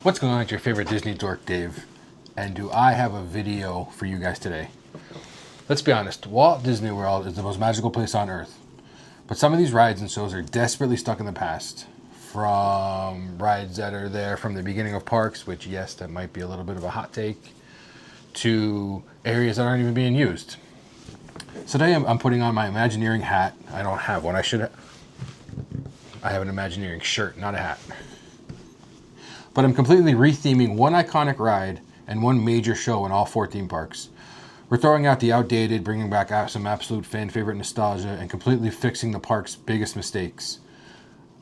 What's going on? It's your favorite Disney dork, Dave, and do I have a video for you guys today? Let's be honest, Walt Disney World is the most magical place on earth, but some of these rides and shows are desperately stuck in the past. From rides that are there from the beginning of parks, which yes, that might be a little bit of a hot take, to areas that aren't even being used. So today I'm putting on my Imagineering hat. I don't have one. I have an Imagineering shirt, not a hat. But I'm completely retheming one iconic ride and one major show in all 4 theme parks. We're throwing out the outdated, bringing back some absolute fan favorite nostalgia, and completely fixing the park's biggest mistakes.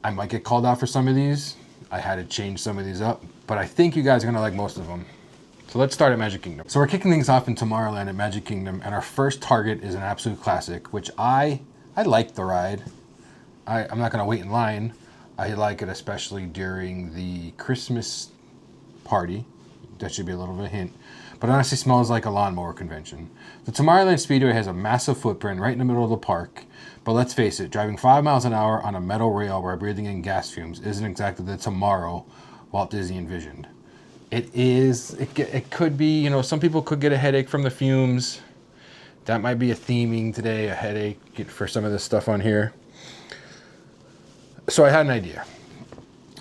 I might get called out for some of these. I had to change some of these up, but I think you guys are gonna like most of them. So let's start at Magic Kingdom. So we're kicking things off in Tomorrowland at Magic Kingdom, and our first target is an absolute classic, which I like the ride. I'm not gonna wait in line. I like it especially during the Christmas party. That should be a little bit of a hint. But it honestly smells like a lawnmower convention. The Tomorrowland Speedway has a massive footprint right in the middle of the park. But let's face it, driving 5 miles an hour on a metal rail while breathing in gas fumes isn't exactly the tomorrow Walt Disney envisioned. It could be, you know, some people could get a headache from the fumes. That might be a theming today, a headache for some of this stuff on here. So I had an idea.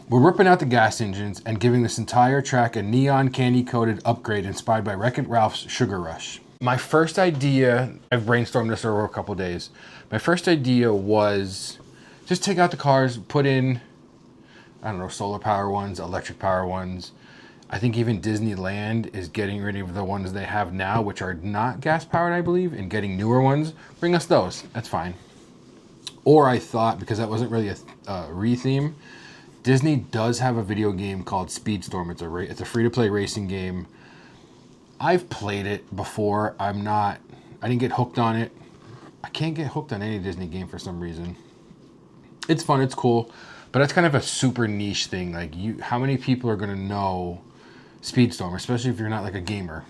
We're ripping out the gas engines and giving this entire track a neon candy-coated upgrade inspired by Wreck-It Ralph's Sugar Rush. My first idea, I've brainstormed this over a couple of days. My first idea was just take out the cars, put in, I don't know, solar power ones, electric power ones. I think even Disneyland is getting rid of the ones they have now, which are not gas powered, I believe, and getting newer ones. Bring us those, that's fine. Or I thought, because that wasn't really a re-theme, Disney does have a video game called Speedstorm. It's a free-to-play racing game. I've played it before. I didn't get hooked on it. I can't get hooked on any Disney game for some reason. It's fun, it's cool, but that's kind of a super niche thing. Like, how many people are gonna know Speedstorm, especially if you're not like a gamer?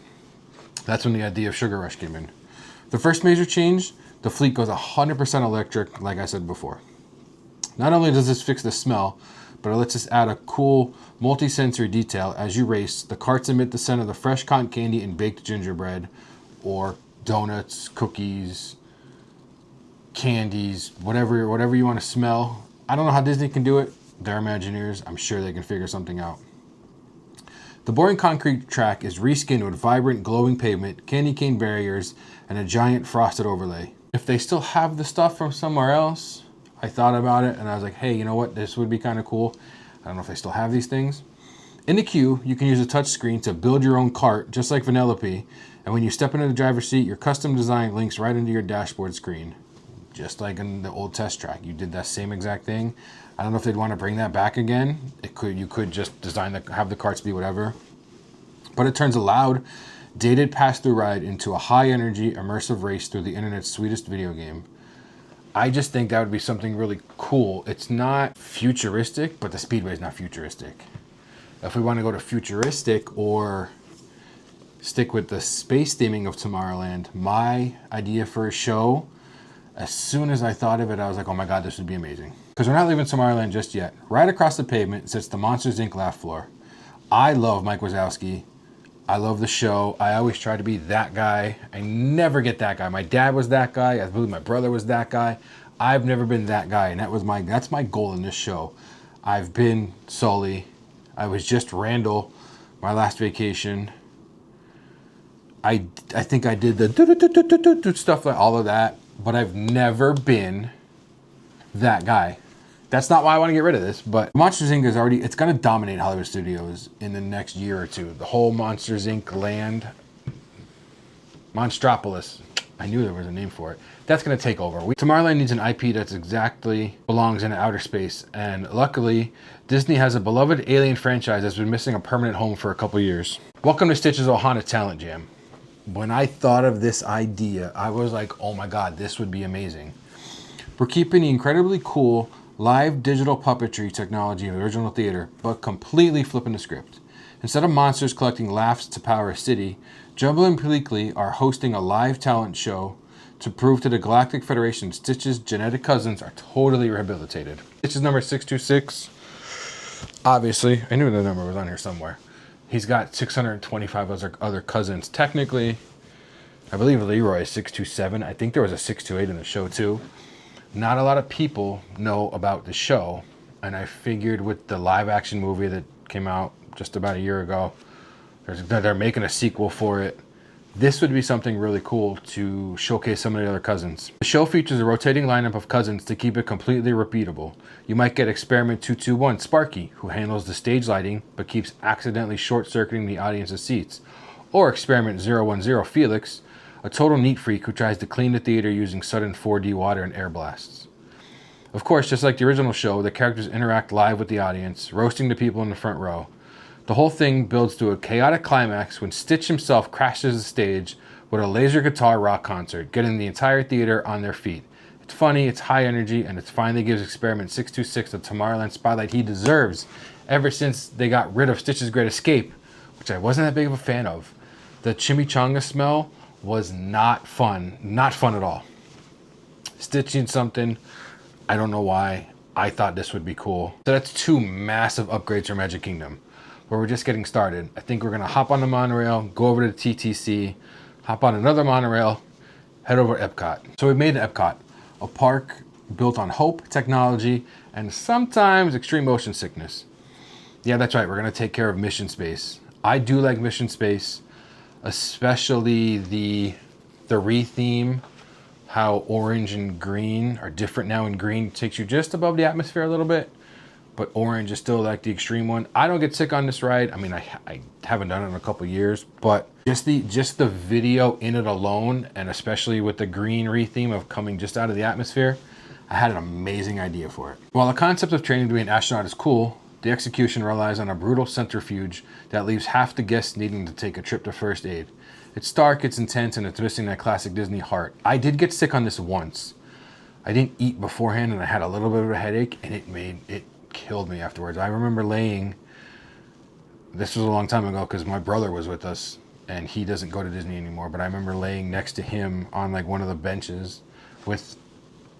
That's when the idea of Sugar Rush came in. The first major change, the fleet goes 100% electric, like I said before. Not only does this fix the smell, but it lets us add a cool multi-sensory detail. As you race, the carts emit the scent of the fresh cotton candy and baked gingerbread, or donuts, cookies, candies, whatever you want to smell. I don't know how Disney can do it. They're Imagineers. I'm sure they can figure something out. The boring concrete track is reskinned with vibrant glowing pavement, candy cane barriers, and a giant frosted overlay. If they still have the stuff from somewhere else, I thought about it and I was like, hey, you know what? This would be kind of cool. I don't know if they still have these things. In the queue, you can use a touch screen to build your own cart, just like Vanellope. And when you step into the driver's seat, your custom design links right into your dashboard screen. Just like in the old test track. You did that same exact thing. I don't know if they'd want to bring that back again. You could just have the carts be whatever. But it turns a loud, dated pass-through ride into a high-energy, immersive race through the internet's sweetest video game. I just think that would be something really cool. It's not futuristic, but the Speedway is not futuristic. If we want to go to futuristic or stick with the space theming of Tomorrowland, my idea for a show, as soon as I thought of it, I was like, oh my God, this would be amazing. Because we're not leaving Tomorrowland just yet. Right across the pavement sits the Monsters, Inc. laugh floor. I love Mike Wazowski. I love the show. I always try to be that guy. I never get that guy. My dad was that guy. I believe my brother was that guy. I've never been that guy, and that's my goal in this show. I've been Sully. I was just Randall my last vacation. I think I did the stuff like all of that, but I've never been that guy. That's not why I want to get rid of this, but Monsters, Inc. it's going to dominate Hollywood studios in the next year or two. The whole Monsters, Inc. land, Monstropolis, I knew there was a name for it. That's going to take over. Tomorrowland needs an IP that's exactly belongs in outer space, and luckily, Disney has a beloved alien franchise that's been missing a permanent home for a couple years. Welcome to Stitch's Ohana Talent Jam. When I thought of this idea, I was like, oh my God, this would be amazing. We're keeping the incredibly cool live digital puppetry technology of original theater, but completely flipping the script. Instead of monsters collecting laughs to power a city, Jumbo and Pleakley are hosting a live talent show to prove to the Galactic Federation Stitch's genetic cousins are totally rehabilitated. Stitch is number 626. Obviously, I knew the number was on here somewhere. He's got 625 other cousins. Technically, I believe Leroy is 627. I think there was a 628 in the show too. Not a lot of people know about the show, and I figured with the live action movie that came out just about a year ago, they're making a sequel for it. This would be something really cool to showcase some of the other cousins. The show features a rotating lineup of cousins to keep it completely repeatable. You might get Experiment 221 Sparky, who handles the stage lighting but keeps accidentally short-circuiting the audience's seats. Or Experiment 010 Felix, a total neat freak who tries to clean the theater using sudden 4D water and air blasts. Of course, just like the original show, the characters interact live with the audience, roasting the people in the front row. The whole thing builds to a chaotic climax when Stitch himself crashes the stage with a laser guitar rock concert, getting the entire theater on their feet. It's funny, it's high energy, and it finally gives Experiment 626 the Tomorrowland spotlight he deserves ever since they got rid of Stitch's Great Escape, which I wasn't that big of a fan of. The chimichanga smell was not fun at all. Stitching something, I don't know why, I thought this would be cool. So that's 2 massive upgrades for Magic Kingdom, where we're just getting started. I think we're gonna hop on the monorail, go over to the TTC, hop on another monorail, head over to Epcot. So we've made Epcot a park built on hope, technology, and sometimes extreme motion sickness. Yeah, that's right, we're gonna take care of Mission Space. I do like Mission Space, especially the re-theme, how orange and green are different now, and green takes you just above the atmosphere a little bit, but orange is still like the extreme one. I don't get sick on this ride. I mean, I haven't done it in a couple years, but just the video in it alone, and especially with the green re-theme of coming just out of the atmosphere, I had an amazing idea for it. While the concept of training to be an astronaut is cool, the execution relies on a brutal centrifuge that leaves half the guests needing to take a trip to first aid. It's dark, it's intense, and it's missing that classic Disney heart. I did get sick on this once. I didn't eat beforehand, and I had a little bit of a headache, and it killed me afterwards. I remember this was a long time ago because my brother was with us, and he doesn't go to Disney anymore, but I remember laying next to him on like one of the benches with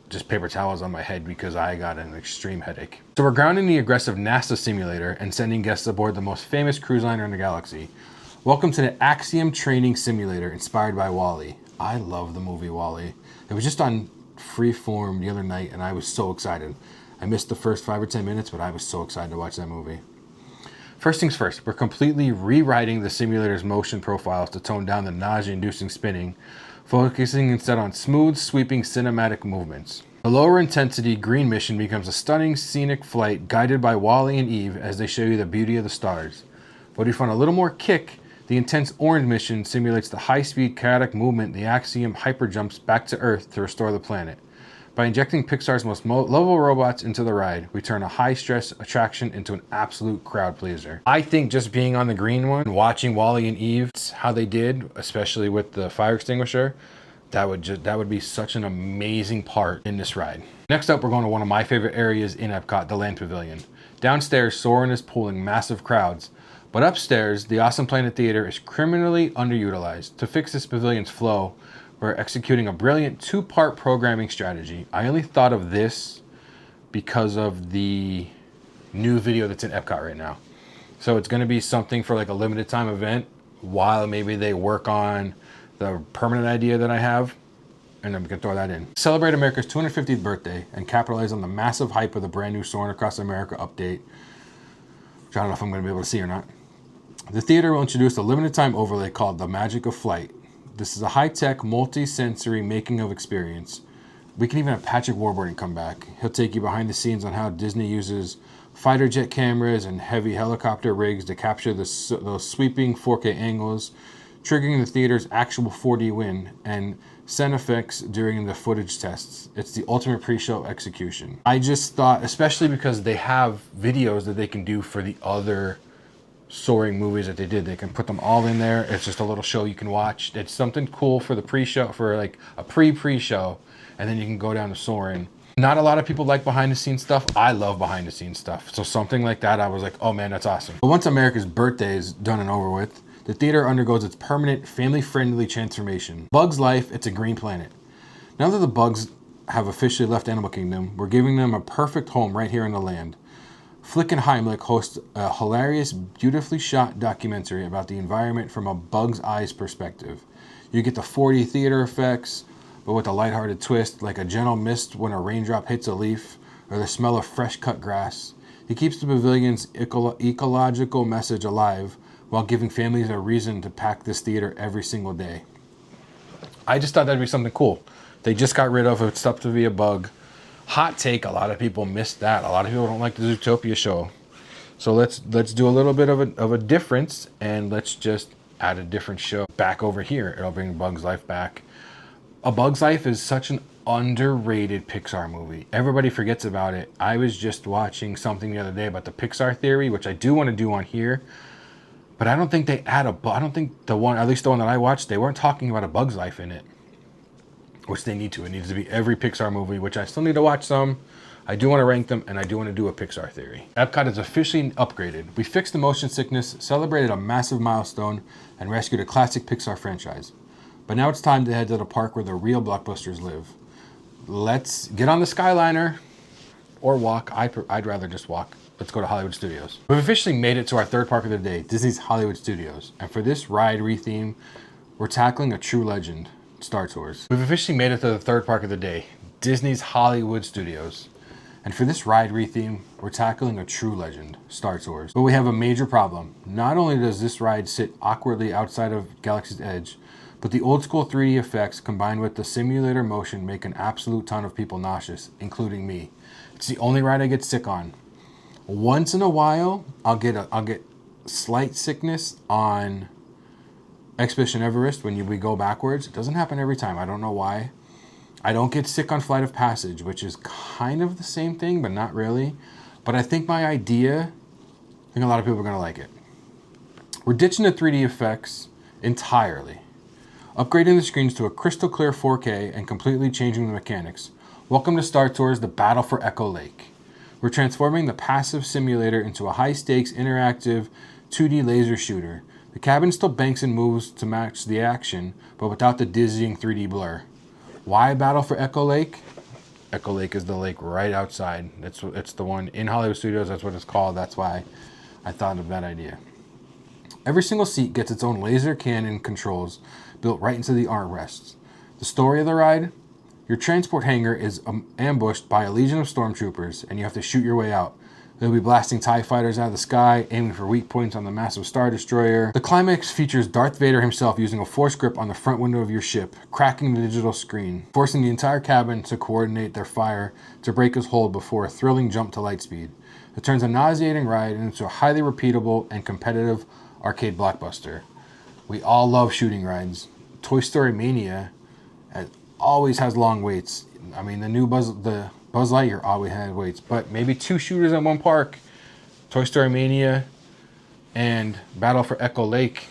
just paper towels on my head because I got an extreme headache. So we're grounding the aggressive NASA simulator and sending guests aboard the most famous cruise liner in the galaxy. Welcome to the Axiom Training Simulator, inspired by WALL-E. I love the movie WALL-E. It was just on Freeform the other night, and I was so excited. I missed the first 5 or 10 minutes, but I was so excited to watch that movie. First things first, we're completely rewriting the simulator's motion profiles to tone down the nausea-inducing spinning, focusing instead on smooth, sweeping cinematic movements. The lower intensity green mission becomes a stunning scenic flight guided by Wally and Eve as they show you the beauty of the stars. But if you want a little more kick, the intense orange mission simulates the high-speed chaotic movement the Axiom hyperjumps back to Earth to restore the planet. By injecting Pixar's most lovable robots into the ride, we turn a high-stress attraction into an absolute crowd pleaser. I think just being on the green one, watching Wally and Eve, how they did, especially with the fire extinguisher, that would be such an amazing part in this ride. Next up, we're going to one of my favorite areas in Epcot, the Land Pavilion. Downstairs, Soarin' is pulling massive crowds, but upstairs, the Awesome Planet Theater is criminally underutilized. To fix this pavilion's flow, we're executing a brilliant 2-part programming strategy. I only thought of this because of the new video that's in Epcot right now. So it's gonna be something for like a limited time event while maybe they work on the permanent idea that I have, and then we can throw that in. Celebrate America's 250th birthday and capitalize on the massive hype of the brand new Soarin' Across America update, which I don't know if I'm gonna be able to see or not. The theater will introduce a limited time overlay called The Magic of Flight. This is a high-tech, multi-sensory making of experience. We can even have Patrick Warburton come back. He'll take you behind the scenes on how Disney uses fighter jet cameras and heavy helicopter rigs to capture those sweeping 4K angles, triggering the theater's actual 4D win, and sound effects during the footage tests. It's the ultimate pre-show execution. I just thought, especially because they have videos that they can do for the other Soaring movies that they did, they can put them all in there. It's just a little show you can watch. It's something cool for the pre-show, for like a pre-show, and then you can go down to Soaring. Not a lot of people like behind the scenes stuff. I love behind the scenes stuff. So something like that, I was like, oh man, that's awesome. But once America's birthday is done and over with, the theater undergoes its permanent family-friendly transformation. Bugs Life, it's a green planet. Now that the bugs have officially left Animal Kingdom, we're giving them a perfect home right here in the land. Flick and Heimlich host a hilarious, beautifully shot documentary about the environment from a bug's eyes perspective. You get the 4D theater effects, but with a lighthearted twist, like a gentle mist when a raindrop hits a leaf, or the smell of fresh cut grass. He keeps the pavilion's ecological message alive while giving families a reason to pack this theater every single day. I just thought that'd be something cool. They just got rid of it. It's up to be a bug. Hot take, a lot of people missed that. A lot of people don't like the Zootopia show. So let's do a little bit of a difference, and let's just add a different show back over here. It'll bring Bug's Life back. A Bug's Life is such an underrated Pixar movie. Everybody forgets about it. I was just watching something the other day about the Pixar theory, which I do want to do on here. But I don't think they add I don't think the one, at least the one that I watched, they weren't talking about A Bug's Life in it. Which they need to. It needs to be every Pixar movie, which I still need to watch some. I do want to rank them, and I do want to do a Pixar theory. Epcot is officially upgraded. We fixed the motion sickness, celebrated a massive milestone, and rescued a classic Pixar franchise. But now it's time to head to the park where the real blockbusters live. Let's get on the Skyliner, or walk. I'd rather just walk. Let's go to Hollywood Studios. We've officially made it to our third park of the day, Disney's Hollywood Studios. And for this ride retheme, we're tackling a true legend, Star Tours. We've officially made it to the third park of the day, Disney's Hollywood Studios. And for this ride retheme, we're tackling a true legend, Star Tours. But we have a major problem. Not only does this ride sit awkwardly outside of Galaxy's Edge, but the old school 3D effects combined with the simulator motion make an absolute ton of people nauseous, including me. It's the only ride I get sick on. Once in a while, I'll get slight sickness on Expedition Everest when we go backwards. It doesn't happen every time. I don't know why. I don't get sick on Flight of Passage, which is kind of the same thing, but not really. But I think my idea, I think a lot of people are going to like it. We're ditching the 3D effects entirely, upgrading the screens to a crystal clear 4K and completely changing the mechanics. Welcome to Star Tours, the battle for Echo Lake. We're transforming the passive simulator into a high-stakes, interactive 2D laser shooter. The cabin still banks and moves to match the action, but without the dizzying 3D blur. Why battle for Echo Lake? Echo Lake is the lake right outside. It's the one in Hollywood Studios. That's what it's called. That's why I thought of that idea. Every single seat gets its own laser cannon controls built right into the armrests. The story of the ride? Your transport hangar is ambushed by a legion of stormtroopers, and you have to shoot your way out. They'll be blasting TIE fighters out of the sky, aiming for weak points on the massive Star Destroyer. The climax features Darth Vader himself using a force grip on the front window of your ship, cracking the digital screen, forcing the entire cabin to coordinate their fire to break his hold before a thrilling jump to lightspeed. It turns a nauseating ride into a highly repeatable and competitive arcade blockbuster. We all love shooting rides. Toy Story Mania always has long waits. I mean, the new Buzz Lightyear always had waits, but maybe two shooters at one park, Toy Story Mania and Battle for Echo Lake,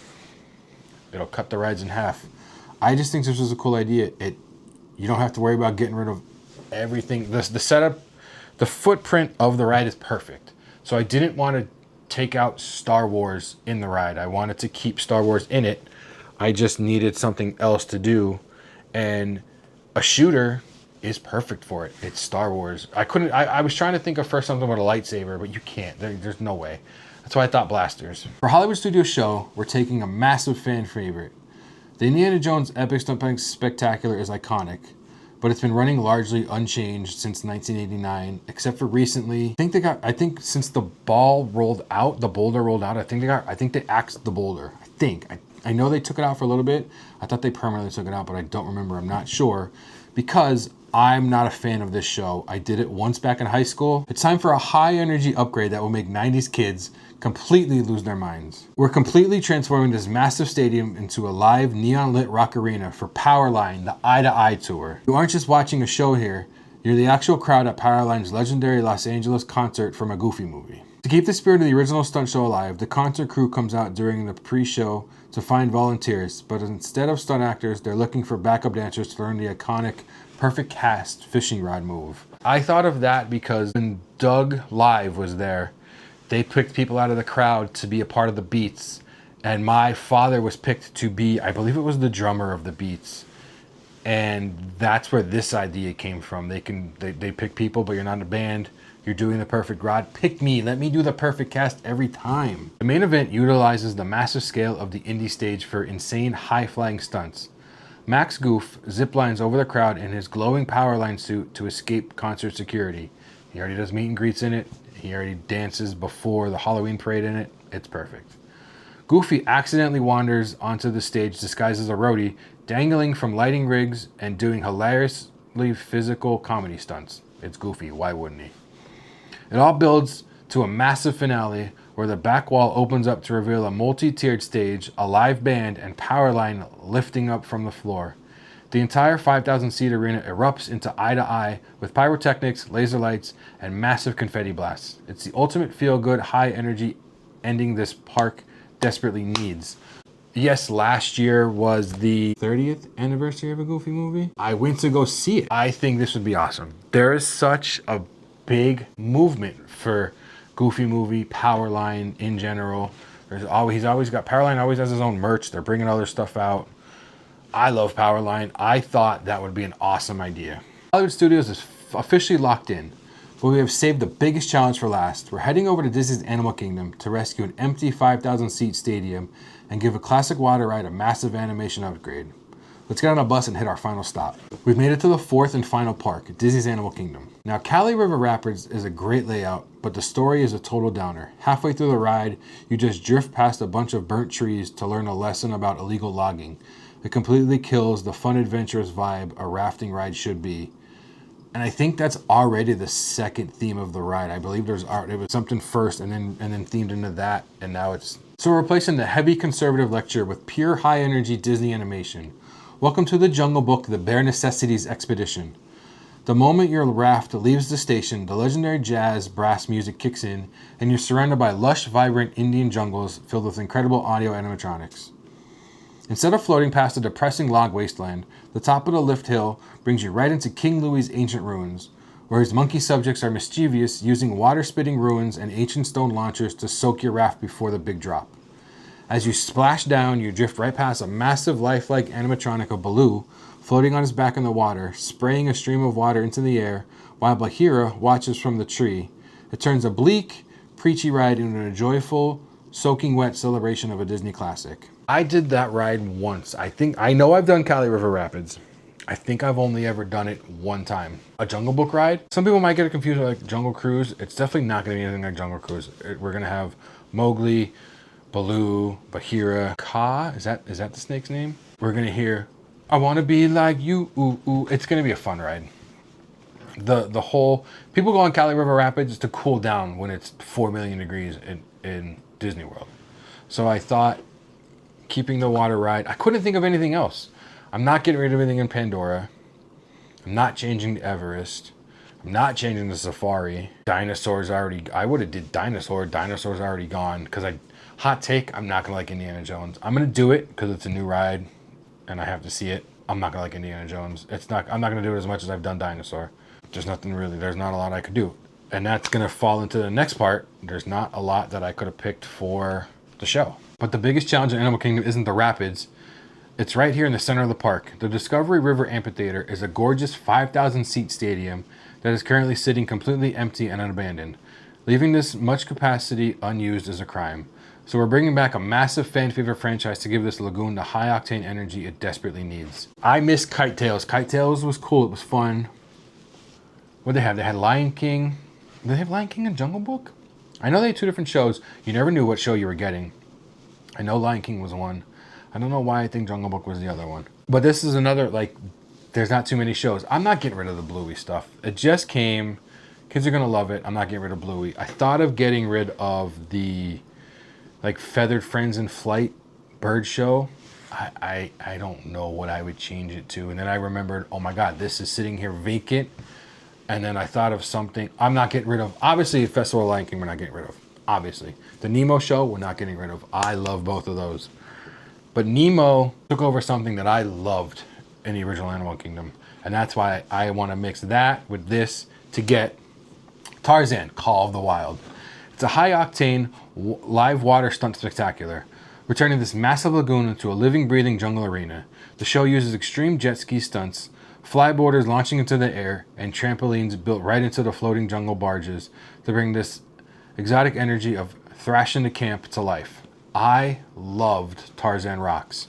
it'll cut the rides in half. I just think this was a cool idea. You don't have to worry about getting rid of everything. The setup, the footprint of the ride is perfect. So I didn't want to take out Star Wars in the ride. I wanted to keep Star Wars in it. I just needed something else to do, and a shooter is perfect for it. It's Star Wars. I was trying to think of first something with a lightsaber, but you can't. There's no way. That's why I thought blasters. For Hollywood Studios show, we're taking a massive fan favorite. The Indiana Jones Epic Stunt Spectacular is iconic, but it's been running largely unchanged since 1989, except for recently. I think since the boulder rolled out, I think they axed the boulder. I know they took it out for a little bit. I thought they permanently took it out, but I don't remember. I'm not sure, because I'm not a fan of this show. I did it once back in high school. It's time for a high energy upgrade that will make 90s kids completely lose their minds. We're completely transforming this massive stadium into a live neon lit rock arena for Powerline, the Eye to Eye tour. You aren't just watching a show here, you're the actual crowd at Powerline's legendary Los Angeles concert from a Goofy movie. To keep the spirit of the original stunt show alive, the concert crew comes out during the pre-show to find volunteers, but instead of stunt actors, they're looking for backup dancers to learn the iconic perfect cast fishing rod move. I thought of that because when Doug Live was there, they picked people out of the crowd to be a part of the Beats, and my father was picked to be, I believe it was the drummer of the Beats, and that's where this idea came from. They pick people, but you're not a band. You're doing the perfect rod. Pick me. Let me do the perfect cast every time. The main event utilizes the massive scale of the indie stage for insane high-flying stunts. Max Goof ziplines over the crowd in his glowing Powerline suit to escape concert security. He already does meet and greets in it. He already dances before the Halloween parade in it. It's perfect. Goofy accidentally wanders onto the stage disguised as a roadie, dangling from lighting rigs and doing hilariously physical comedy stunts. It's Goofy, why wouldn't he? It all builds to a massive finale where the back wall opens up to reveal a multi-tiered stage, a live band, and Powerline lifting up from the floor. The entire 5,000-seat arena erupts into eye-to-eye with pyrotechnics, laser lights, and massive confetti blasts. It's the ultimate feel-good, high-energy ending this park desperately needs. Yes, last year was the 30th anniversary of a Goofy movie. I went to go see it. I think this would be awesome. There is such a big movement for Goofy movie, Powerline in general. He's always got, Powerline always has his own merch. They're bringing other stuff out. I love Powerline. I thought that would be an awesome idea. Hollywood Studios is officially locked in, but we have saved the biggest challenge for last. We're heading over to Disney's Animal Kingdom to rescue an empty 5,000-seat stadium and give a classic water ride a massive animation upgrade. Let's get on a bus and hit our final stop. We've made it to the fourth and final park, Disney's Animal Kingdom. Now, Cali River Rapids is a great layout, but the story is a total downer. Halfway through the ride, you just drift past a bunch of burnt trees to learn a lesson about illegal logging. It completely kills the fun, adventurous vibe a rafting ride should be. And I think that's already the second theme of the ride. I believe it was something first and then themed into that, and now it's... So we're replacing the heavy conservative lecture with pure high-energy Disney animation. Welcome to the Jungle Book, the Bare Necessities Expedition. The moment your raft leaves the station, the legendary jazz brass music kicks in, and you're surrounded by lush, vibrant Indian jungles filled with incredible audio animatronics. Instead of floating past a depressing log wasteland, the top of the lift hill brings you right into King Louis's ancient ruins, where his monkey subjects are mischievous, using water-spitting ruins and ancient stone launchers to soak your raft before the big drop. As you splash down, you drift right past a massive lifelike animatronic of Baloo, floating on his back in the water, spraying a stream of water into the air, while Bagheera watches from the tree. It turns a bleak, preachy ride into a joyful, soaking wet celebration of a Disney classic. I did that ride once. I know I've done Cali River Rapids. I think I've only ever done it one time. A Jungle Book ride. Some people might get it confused with like Jungle Cruise. It's definitely not going to be anything like Jungle Cruise. We're going to have Mowgli, Baloo, Bagheera, Kaa. Is that the snake's name? We're going to hear, I want to be like you, ooh, ooh. It's going to be a fun ride. The whole, people go on Cali River Rapids to cool down when it's 4 million degrees in Disney World. So I thought keeping the water ride, I couldn't think of anything else. I'm not getting rid of anything in Pandora. I'm not changing the Everest. I'm not changing the Safari. Dinosaurs already, I would have did Dinosaur. Dinosaur's already gone. Hot take, I'm not going to like Indiana Jones. I'm going to do it because it's a new ride and I have to see it. I'm not going to like Indiana Jones. I'm not going to do it as much as I've done Dinosaur. There's not a lot I could do. And that's going to fall into the next part. There's not a lot that I could have picked for the show. But the biggest challenge in Animal Kingdom isn't the rapids. It's right here in the center of the park. The Discovery River Amphitheater is a gorgeous 5,000-seat stadium that is currently sitting completely empty and unabandoned. Leaving this much capacity unused is a crime. So we're bringing back a massive fan favorite franchise to give this lagoon the high-octane energy it desperately needs. I miss Kite Tales. Kite Tales was cool. It was fun. What did they have? They had Lion King. Did they have Lion King and Jungle Book? I know they had two different shows. You never knew what show you were getting. I know Lion King was one. I don't know why I think Jungle Book was the other one. But this is another, there's not too many shows. I'm not getting rid of the Bluey stuff. It just came. Kids are going to love it. I'm not getting rid of Bluey. I thought of getting rid of the, Feathered Friends in Flight bird show. I don't know what I would change it to. And then I remembered, oh my God, this is sitting here vacant. And then I thought of something I'm not getting rid of. Obviously, Festival of Lion King, we're not getting rid of. Obviously. The Nemo show, we're not getting rid of. I love both of those. But Nemo took over something that I loved in the original Animal Kingdom. And that's why I want to mix that with this to get Tarzan, Call of the Wild. It's a high-octane, live water stunt spectacular, returning this massive lagoon into a living, breathing jungle arena. The show uses extreme jet ski stunts, flyboarders launching into the air, and trampolines built right into the floating jungle barges to bring this exotic energy of thrashing the camp to life. I loved Tarzan Rocks.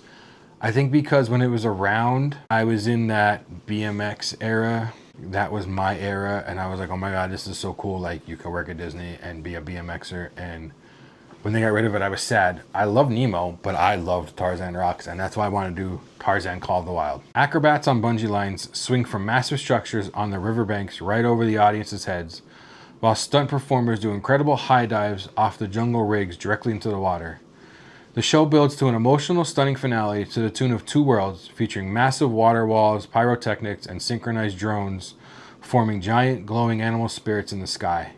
I think because when it was around, I was in that BMX era. That was my era, and I was like, oh my god, this is so cool. Like, you can work at Disney and be a BMXer. And when they got rid of it, I was sad. I love Nemo, but I loved Tarzan Rocks, and that's why I want to do Tarzan Call of the Wild. Acrobats on bungee lines swing from massive structures on the riverbanks right over the audience's heads, while stunt performers do incredible high dives off the jungle rigs directly into the water. The show builds to an emotional, stunning finale to the tune of Two Worlds, featuring massive water walls, pyrotechnics, and synchronized drones forming giant, glowing animal spirits in the sky.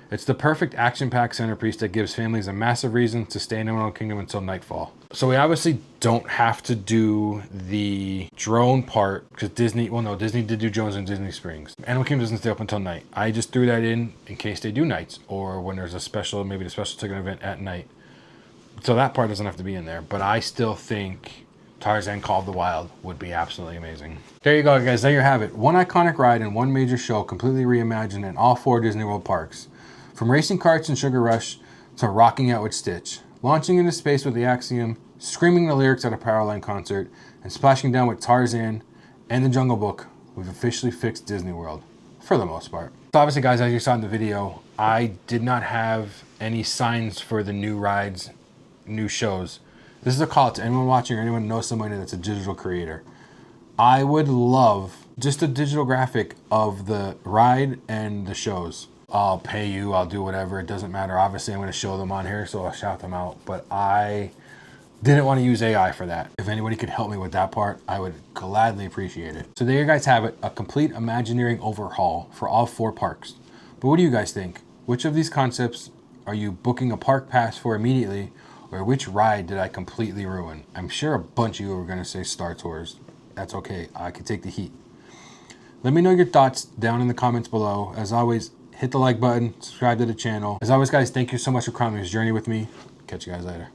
It's the perfect action-packed centerpiece that gives families a massive reason to stay in Animal Kingdom until nightfall. So we obviously don't have to do the drone part because Disney did do drones in Disney Springs. Animal Kingdom doesn't stay up until night. I just threw that in case they do nights, or when there's a special, maybe the special ticket event at night. So that part doesn't have to be in there, but I still think Tarzan Call of the Wild would be absolutely amazing. There you go, guys. There you have it. One iconic ride and one major show completely reimagined in all 4 Disney World parks. From racing karts and Sugar Rush to rocking out with Stitch, launching into space with the Axiom, screaming the lyrics at a Powerline concert, and splashing down with Tarzan and the Jungle Book, we've officially fixed Disney World, for the most part. So obviously, guys, as you saw in the video, I did not have any signs for the new rides, new shows. This is a call to anyone watching or anyone who knows somebody that's a digital creator. I would love just a digital graphic of the ride and the shows. I'll pay you, I'll do whatever, it doesn't matter. Obviously, I'm going to show them on here, so I'll shout them out, but I didn't want to use AI for that. If anybody could help me with that part, I would gladly appreciate it. So there you guys have it, a complete Imagineering overhaul for all 4 parks. But what do you guys think? Which of these concepts are you booking a park pass for immediately, or which ride did I completely ruin? I'm sure a bunch of you are going to say Star Tours. That's okay, I can take the heat. Let me know your thoughts down in the comments below. As always, hit the like button, subscribe to the channel. As always, guys, thank you so much for coming on this journey with me. Catch you guys later.